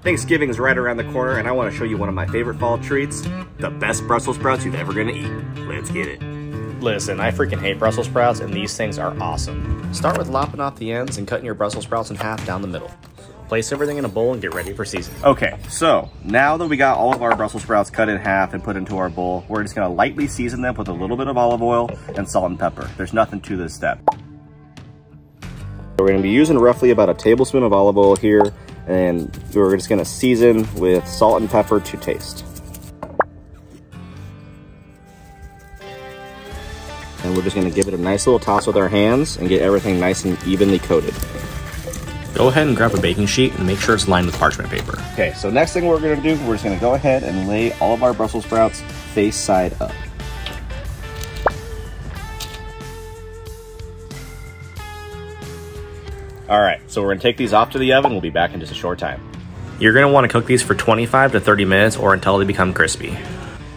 Thanksgiving is right around the corner, and I want to show you one of my favorite fall treats, the best Brussels sprouts you're ever gonna eat. Let's get it. Listen, I freaking hate Brussels sprouts, and these things are awesome. Start with lopping off the ends and cutting your Brussels sprouts in half down the middle. Place everything in a bowl and get ready for seasoning. Okay, so now that we got all of our Brussels sprouts cut in half and put into our bowl, we're just gonna lightly season them with a little bit of olive oil and salt and pepper. There's nothing to this step. We're gonna be using roughly about a tablespoon of olive oil here, and we're just gonna season with salt and pepper to taste. And we're just gonna give it a nice little toss with our hands and get everything nice and evenly coated. Go ahead and grab a baking sheet and make sure it's lined with parchment paper. Okay, so next thing we're gonna do, we're just gonna go ahead and lay all of our Brussels sprouts face side up. All right, so we're gonna take these off to the oven. We'll be back in just a short time. You're gonna wanna cook these for 25 to 30 minutes or until they become crispy.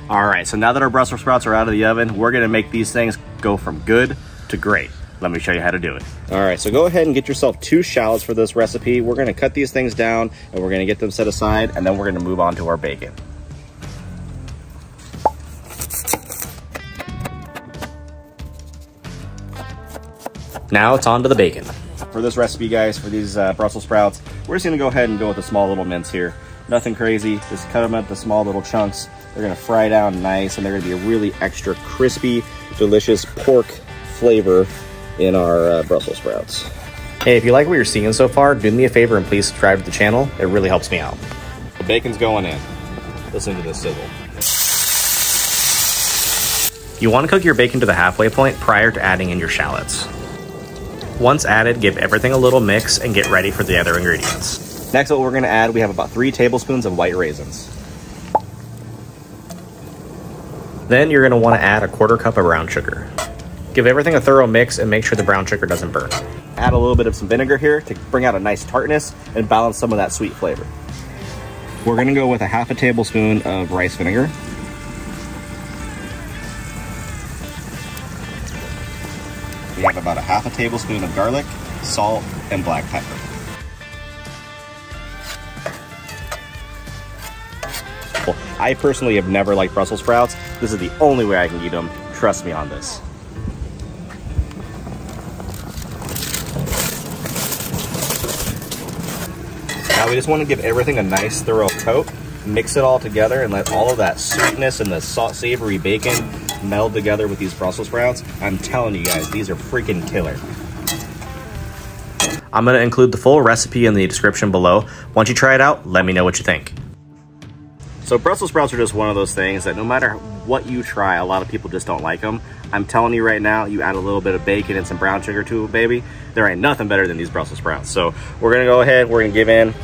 All right, so now that our Brussels sprouts are out of the oven, we're gonna make these things go from good to great. Let me show you how to do it. All right, so go ahead and get yourself 2 shallots for this recipe. We're gonna cut these things down and we're gonna get them set aside, and then we're gonna move on to our bacon. Now it's on to the bacon. For this recipe, guys, for these Brussels sprouts, we're just gonna go ahead and go with a small little mince here. Nothing crazy, just cut them into small little chunks. They're gonna fry down nice, and they're gonna be a really extra crispy, delicious pork flavor in our Brussels sprouts. Hey, if you like what you're seeing so far, do me a favor and please subscribe to the channel. It really helps me out. The bacon's going in. Listen to this sizzle. You want to cook your bacon to the halfway point prior to adding in your shallots. Once added, give everything a little mix and get ready for the other ingredients. Next, what we're gonna add, we have about 3 tablespoons of white raisins. Then you're going to want to add a 1/4 cup of brown sugar. Give everything a thorough mix and make sure the brown sugar doesn't burn. Add a little bit of some vinegar here to bring out a nice tartness and balance some of that sweet flavor. We're gonna go with a 1/2 tablespoon of rice vinegar. We have about a 1/2 tablespoon of garlic, salt, and black pepper. I personally have never liked Brussels sprouts. This is the only way I can eat them. Trust me on this. Now we just want to give everything a nice thorough coat, mix it all together, and let all of that sweetness and the savory bacon meld together with these Brussels sprouts. I'm telling you guys, these are freaking killer. I'm going to include the full recipe in the description below. Once you try it out, let me know what you think. So Brussels sprouts are just one of those things that no matter what you try, a lot of people just don't like them. I'm telling you right now, you add a little bit of bacon and some brown sugar to it, baby, there ain't nothing better than these Brussels sprouts. So we're gonna go ahead, we're gonna give in,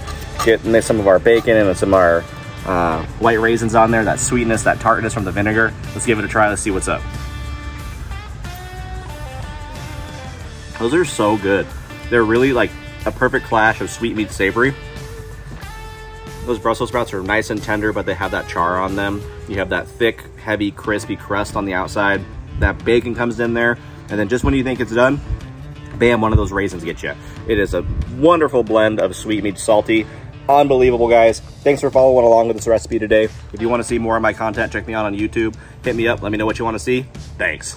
get some of our bacon and some of our white raisins on there, that sweetness, that tartness from the vinegar. Let's give it a try, let's see what's up. Those are so good. They're really like a perfect clash of sweet meat savory. Those Brussels sprouts are nice and tender, but they have that char on them. You have that thick, heavy, crispy crust on the outside. That bacon comes in there, and then just when you think it's done, bam, one of those raisins gets you. It is a wonderful blend of sweet meat, salty. Unbelievable, guys. Thanks for following along with this recipe today. If you want to see more of my content, check me out on YouTube. Hit me up, let me know what you want to see. Thanks.